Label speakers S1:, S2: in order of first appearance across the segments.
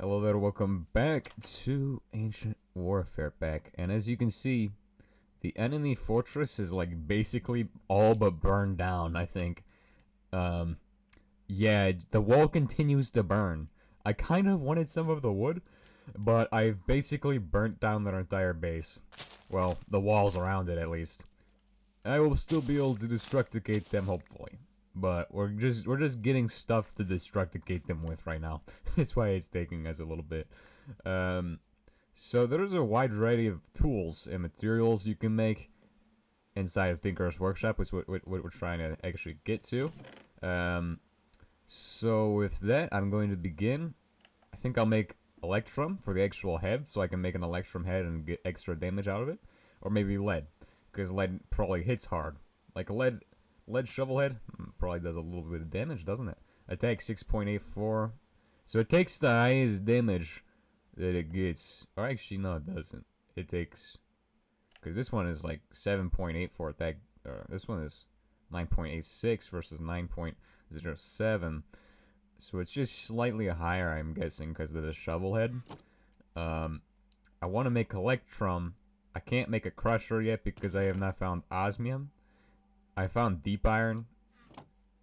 S1: Hello there, welcome back to Ancient Warfare Pack. And as you can see, the enemy fortress is like basically all but burned down, I think. Yeah, the wall continues to burn. I kind of wanted some of the wood, but I've basically burnt down their entire base. Well, the walls around it at least. I will still be able to destructicate them hopefully. But we're just getting stuff to destructicate them with right now. That's why it's taking us a little bit. Um, so there's a wide variety of tools and materials you can make inside of Tinker's Workshop, which is what we're trying to actually get to. So with that, I'm going to begin. I think I'll make Electrum for the actual head, so I can make an Electrum head and get extra damage out of it. Or maybe lead, because lead probably hits hard. Like a lead shovel head probably does a little bit of damage, doesn't it? Attack 6.84. So it takes the highest damage that it gets. Or actually, no, it doesn't. It takes... Because this one is like 7.84 attack. This one is 9.86 versus 9.07. So it's just slightly higher, I'm guessing, because of the shovel head. I want to make Electrum. I can't make a crusher yet because I have not found osmium. I found deep iron.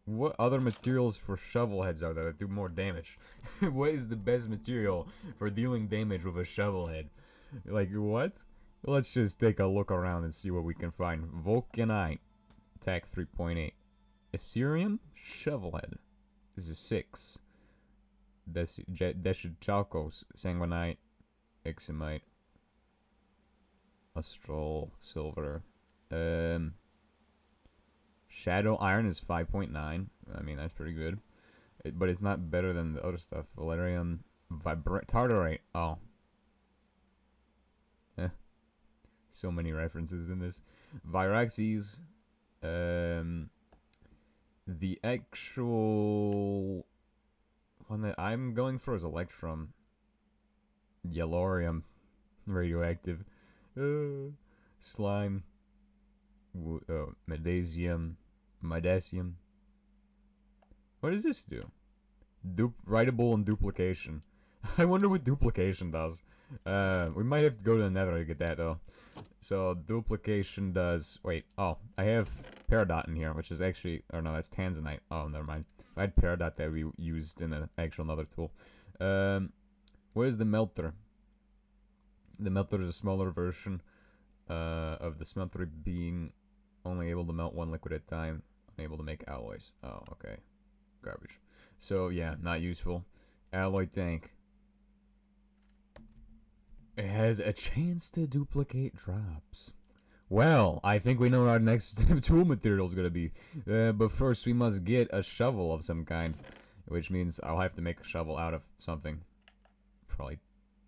S1: What other materials for shovel heads are there that do more damage? What is the best material for dealing damage with a shovel head? Like, what? Let's just take a look around and see what we can find. Vulcanite. Attack 3.8. Ethereum. Shovel head. This is 6. Deschalcos. Sanguinite. Eximite. Astral. Silver. Shadow Iron is 5.9. I mean, that's pretty good. But it's not better than the other stuff. Valerium. Tartarite. Oh. So many references in this. Viraxes. The actual one that I'm going for is Electrum. Yellorium. Radioactive. Slime. Medasium. What does this do? Writable and duplication. I wonder what duplication does. We might have to go to the nether to get that though. So duplication does... Wait, oh, I have Peridot in here, which is actually... Or no, that's Tanzanite. Oh, never mind. I had Peridot that we used in an actual nether tool. What is the melter? The melter is a smaller version of the smeltery, being only able to melt one liquid at a time, unable to make alloys. Oh, okay. Garbage. So, yeah, not useful. Alloy tank. It has a chance to duplicate drops. Well, I think we know what our next tool material is going to be. But first, we must get a shovel of some kind, which means I'll have to make a shovel out of something. Probably.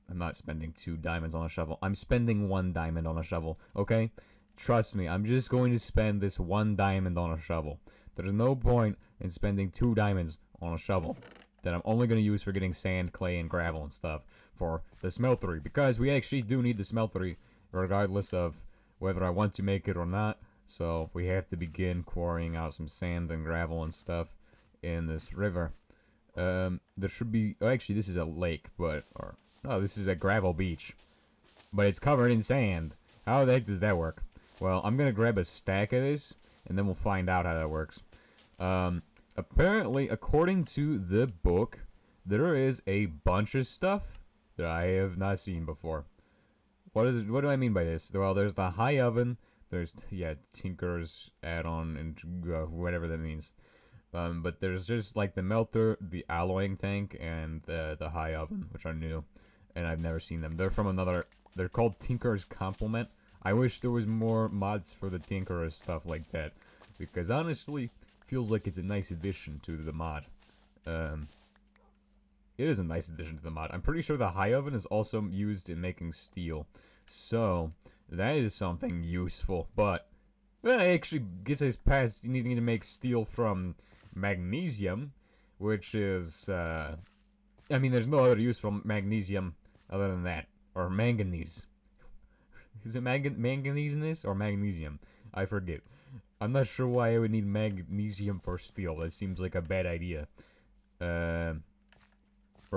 S1: I'm not spending 2 diamonds on a shovel. I'm spending 1 diamond on a shovel, okay? Trust me, I'm just going to spend this 1 diamond on a shovel. There's no point in spending 2 diamonds on a shovel that I'm only going to use for getting sand, clay, and gravel and stuff for the smeltery. Because we actually do need the smeltery regardless of whether I want to make it or not. So we have to begin quarrying out some sand and gravel and stuff in this river. There should be... Oh, actually, this is a lake, but... No, this is a gravel beach. But it's covered in sand. How the heck does that work? Well, I'm going to grab a stack of this, and then we'll find out how that works. Apparently, according to the book, there is a bunch of stuff that I have not seen before. What do I mean by this? Well, there's the high oven. There's, yeah, Tinker's add-on, and whatever that means. But there's just, like, the melter, the alloying tank, and the high oven, which are new. And I've never seen them. They're from another... They're called Tinker's Complement. I wish there was more mods for the Tinker's stuff like that. Because honestly, feels like it's a nice addition to the mod. It is a nice addition to the mod. I'm pretty sure the high oven is also used in making steel. So, that is something useful. But, well, it actually gets us past needing to make steel from magnesium. Which is, I mean, there's no other use for magnesium other than that. Or manganese. Is it manganese in this or magnesium? I forget. I'm not sure why I would need magnesium for steel. That seems like a bad idea. Or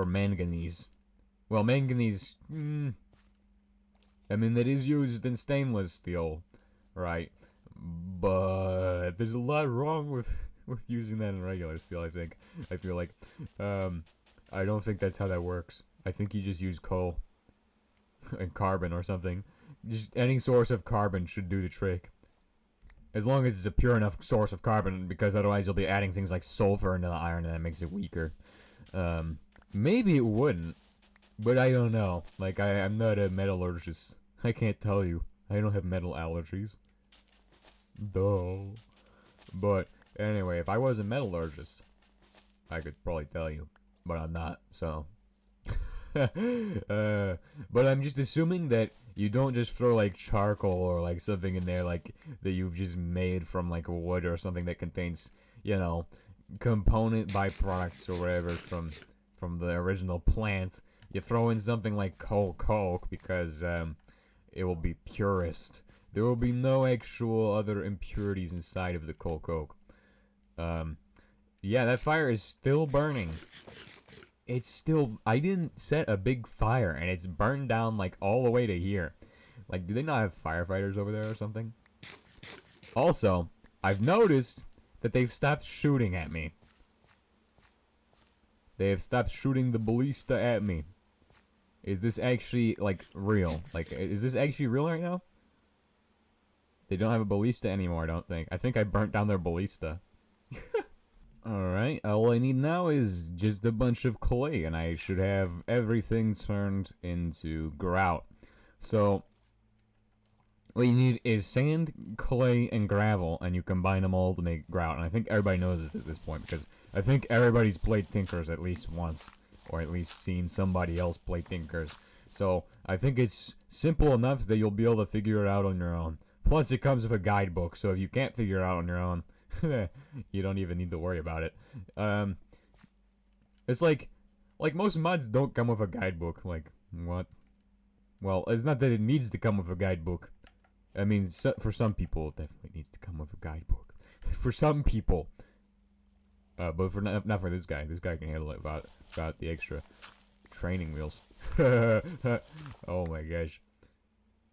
S1: manganese. Well, manganese. I mean, it is used in stainless steel, right? But there's a lot wrong with using that in regular steel. I feel like, I don't think that's how that works. I think you just use coal and carbon or something. Just any source of carbon should do the trick. As long as it's a pure enough source of carbon, because otherwise you'll be adding things like sulfur into the iron and that makes it weaker. Maybe it wouldn't, but I don't know. Like, I'm not a metallurgist. I can't tell you. I don't have metal allergies. Duh. But anyway, if I was a metallurgist, I could probably tell you. But I'm not, so. But I'm just assuming that you don't just throw like charcoal or like something in there like that you've just made from like wood or something that contains, you know, component byproducts or whatever from the original plant. You throw in something like coal coke because it will be purest. There will be no actual other impurities inside of the coal coke. Yeah, that fire is still burning. It's still... I didn't set a big fire, and it's burned down, like, all the way to here. Like, do they not have firefighters over there or something? Also, I've noticed that they've stopped shooting at me. They have stopped shooting the ballista at me. Is this actually, like, real? Like, is this actually real right now? They don't have a ballista anymore, I don't think. I think I burnt down their ballista. Alright, all I need now is just a bunch of clay, and I should have everything turned into grout. So, what you need is sand, clay, and gravel, and you combine them all to make grout. And I think everybody knows this at this point, because I think everybody's played Tinkers at least once, or at least seen somebody else play Tinkers. So, I think it's simple enough that you'll be able to figure it out on your own. Plus, it comes with a guidebook, so if you can't figure it out on your own, you don't even need to worry about it. It's like most mods don't come with a guidebook. Like, what? Well, it's not that it needs to come with a guidebook. I mean, for some people, it definitely needs to come with a guidebook. For some people. But for not for this guy. This guy can handle it without the extra training wheels. Oh my gosh.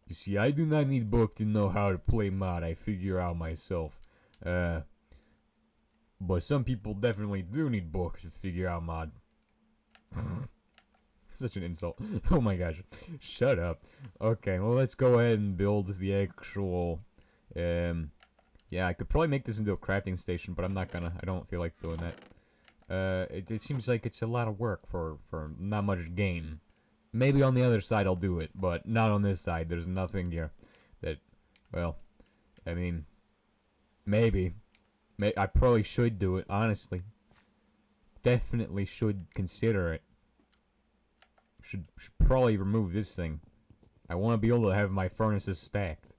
S1: You see, I do not need book to know how to play mod. I figure out myself. But some people definitely do need book to figure out mod. Such an insult. Oh my gosh. Shut up. Okay, well, let's go ahead and build the actual... yeah, I could probably make this into a crafting station, but I'm not gonna. I don't feel like doing that. It seems like it's a lot of work for not much gain. Maybe on the other side I'll do it, but not on this side. There's nothing here that... Well, I mean... Maybe. I probably should do it, honestly. Definitely should consider it. Should probably remove this thing. I want to be able to have my furnaces stacked.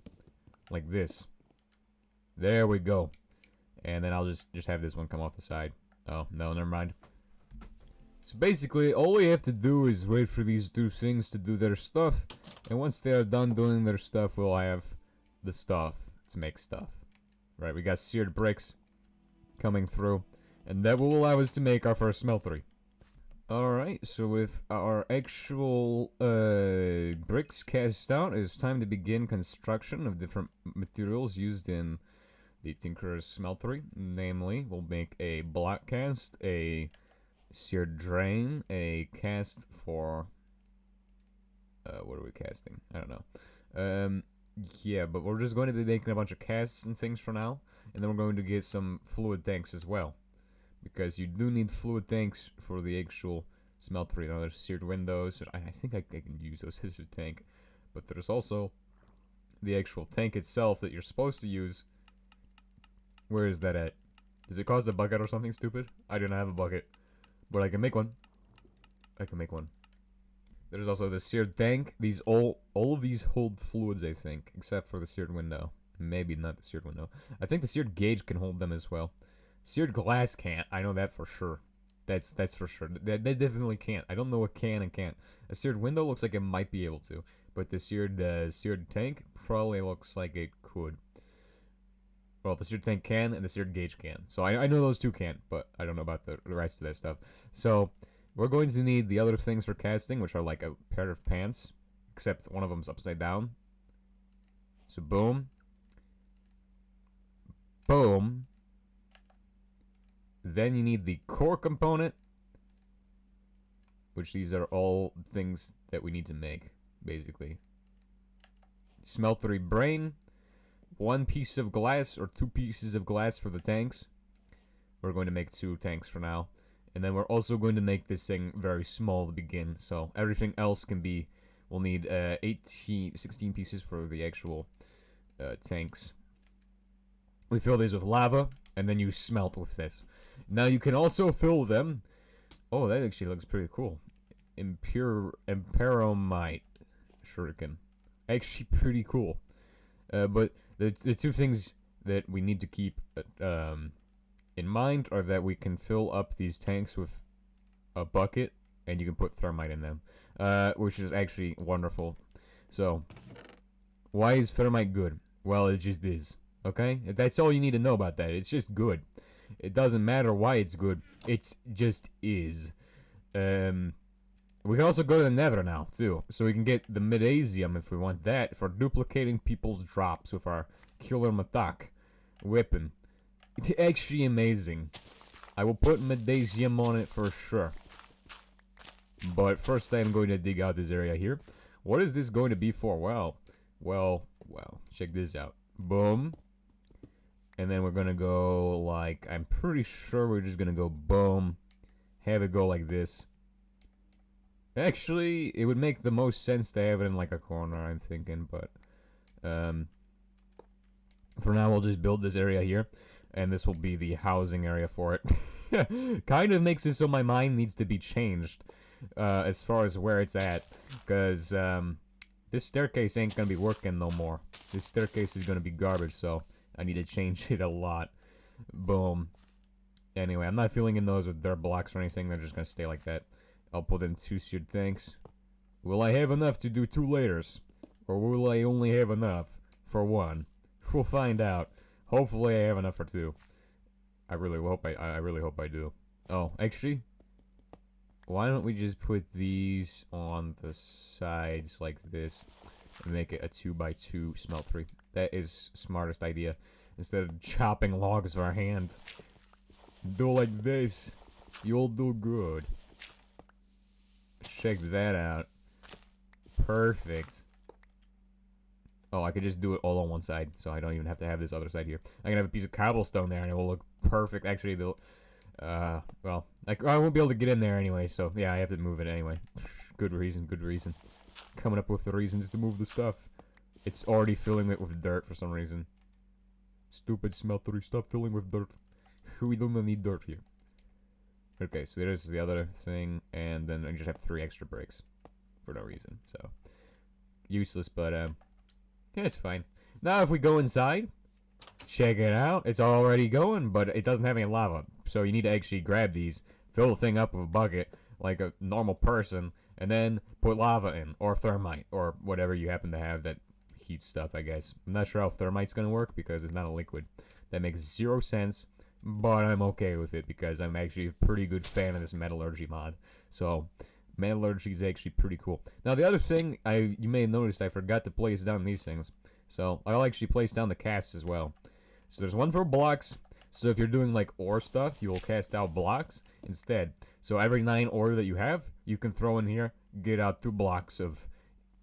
S1: Like this. There we go. And then I'll just have this one come off the side. Oh, no, never mind. So basically, all we have to do is wait for these two things to do their stuff. And once they are done doing their stuff, we'll have the stuff to make stuff. Right, we got seared bricks coming through, and that will allow us to make our first smeltery. Alright, so with our actual bricks cast out, it's time to begin construction of different materials used in the Tinkerer's smeltery. Namely, we'll make a block cast, a seared drain, a cast for... what are we casting? I don't know. Yeah, but we're just going to be making a bunch of casts and things for now. And then we're going to get some fluid tanks as well. Because you do need fluid tanks for the actual smeltery. Now there's seared windows. I think I can use those as a tank. But there's also the actual tank itself that you're supposed to use. Where is that at? Does it cost a bucket or something stupid? I do not have a bucket. But I can make one. I can make one. There's also the seared tank. These all of these hold fluids, I think, except for the seared window. Maybe not the seared window. I think the seared gauge can hold them as well. Seared glass can't. I know that for sure. That's for sure. They definitely can't. I don't know what can and can't. A seared window looks like it might be able to, but the seared tank probably looks like it could. Well, the seared tank can, and the seared gauge can. So I know those two can, but I don't know about the rest of that stuff. So We're going to need the other things for casting, which are like a pair of pants, except one of them's upside down. So boom. Boom. Then you need the core component, which these are all things that we need to make, basically. Smeltery brain, 1 piece of glass or 2 pieces of glass for the tanks. We're going to make 2 tanks for now. And then we're also going to make this thing very small to begin. So everything else can be, we'll need 16 pieces for the actual tanks. We fill these with lava, and then you smelt with this. Now you can also fill them. Oh, that actually looks pretty cool. Imperomite shuriken. Actually pretty cool. But the 2 things that we need to keep in mind are that we can fill up these tanks with a bucket, and you can put thermite in them, which is actually wonderful. So, why is thermite good? Well, it just is. Okay? That's all you need to know about that. It's just good. It doesn't matter why it's good. It just is. We can also go to the Nether now, too. So we can get the Medasium if we want that for duplicating people's drops with our Killer Matak weapon. It's actually amazing. I will put Medasium on it for sure. But first I'm going to dig out this area here. What is this going to be for? Well, check this out. Boom. And then we're going to go like, I'm pretty sure we're just going to go boom. Have it go like this. Actually, it would make the most sense to have it in like a corner, I'm thinking, but for now we'll just build this area here, and this will be the housing area for it. Kind of makes it so my mind needs to be changed as far as where it's at, because this staircase ain't gonna be working no more. This staircase is gonna be garbage, so I need to change it a lot. Boom. Anyway, I'm not filling in those with dirt blocks or anything, they're just gonna stay like that. I'll put in 2 seared tanks. Will I have enough to do 2 layers? Or will I only have enough for 1? We'll find out. Hopefully I have enough for 2. I really hope I do. Oh, actually, why don't we just put these on the sides like this and make it a 2x2 smeltery? That is smartest idea. Instead of chopping logs with our hand. Do like this. You'll do good. Check that out. Perfect. Oh, I could just do it all on one side, so I don't even have to have this other side here. I can have a piece of cobblestone there, and it will look perfect. Actually, well, I won't be able to get in there anyway, so yeah, I have to move it anyway. Good reason, good reason. Coming up with the reasons to move the stuff. It's already filling it with dirt for some reason. Stupid smeltery, stop filling with dirt. We don't need dirt here. Okay, so there's the other thing, and then I just have 3 extra bricks for no reason. So useless, but yeah, it's fine. Now if we go inside, check it out. It's already going, but it doesn't have any lava. So you need to actually grab these, fill the thing up with a bucket like a normal person, and then put lava in, or thermite, or whatever you happen to have that heats stuff, I guess. I'm not sure how thermite's gonna work because it's not a liquid. That makes 0 sense. But I'm okay with it because I'm actually a pretty good fan of this metallurgy mod. So, metallurgy is actually pretty cool. Now, the other thing, you may have noticed I forgot to place down these things. So, I'll actually place down the casts as well. So, there's one for blocks. So, if you're doing like ore stuff, you will cast out blocks instead. So, every 9 ore that you have, you can throw in here, get out 2 blocks of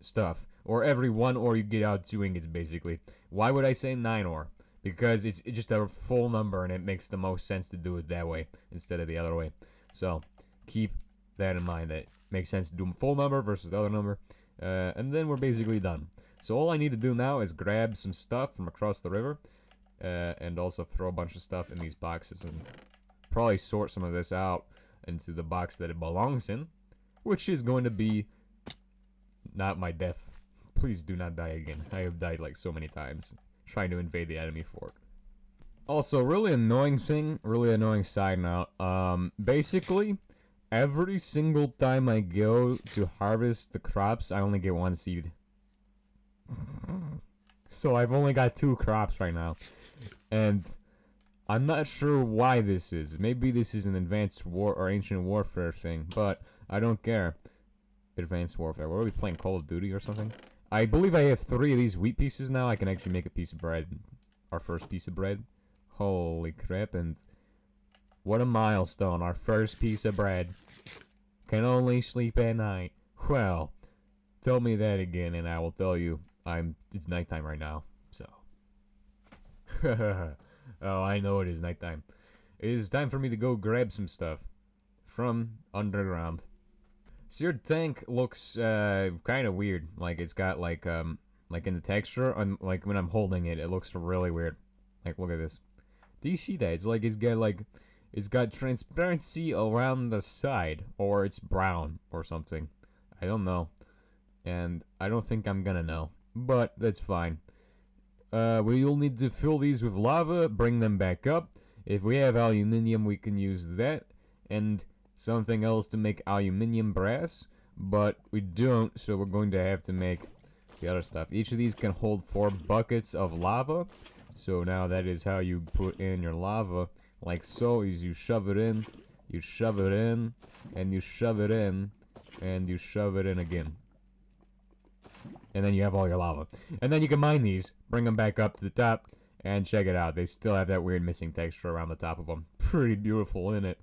S1: stuff. Or every 1 ore you get out 2 ingots, basically. Why would I say 9 ore? Because it's just a full number, and it makes the most sense to do it that way instead of the other way. So keep that in mind. That makes sense to do a full number versus the other number. And then we're basically done. So all I need to do now is grab some stuff from across the river. And also throw a bunch of stuff in these boxes. And probably sort some of this out into the box that it belongs in. Which is going to be not my death. Please do not die again. I have died like so many times trying to invade the enemy fort. Also, really annoying side note. Basically, every single time I go to harvest the crops, I only get 1 seed. So I've only got 2 crops right now. And I'm not sure why this is. Maybe this is an advanced war or ancient warfare thing, but I don't care. Advanced warfare. What are we playing? Call of Duty or something? I believe I have 3 of these wheat pieces now. I can actually make a piece of bread. Our first piece of bread. Holy crap, and what a milestone. Our first piece of bread. Can only sleep at night. Well, tell me that again and I will tell you it's nighttime right now. So. Oh, I know it is nighttime. It is time for me to go grab some stuff from underground. So your tank looks kind of weird. Like it's got like in the texture, like when I'm holding it, it looks really weird. Like look at this. Do you see that? It's got transparency around the side, or it's brown or something. I don't know, and I don't think I'm gonna know, but that's fine. We'll need to fill these with lava, bring them back up. If we have aluminium, we can use that, and something else to make aluminium brass, but we don't, so we're going to have to make the other stuff. Each of these can hold 4 buckets of lava, so now that is how you put in your lava, like so, is you shove it in, you shove it in, and you shove it in, and you shove it in again. And then you have all your lava. And then you can mine these, bring them back up to the top, and check it out. They still have that weird missing texture around the top of them. Pretty beautiful, isn't it?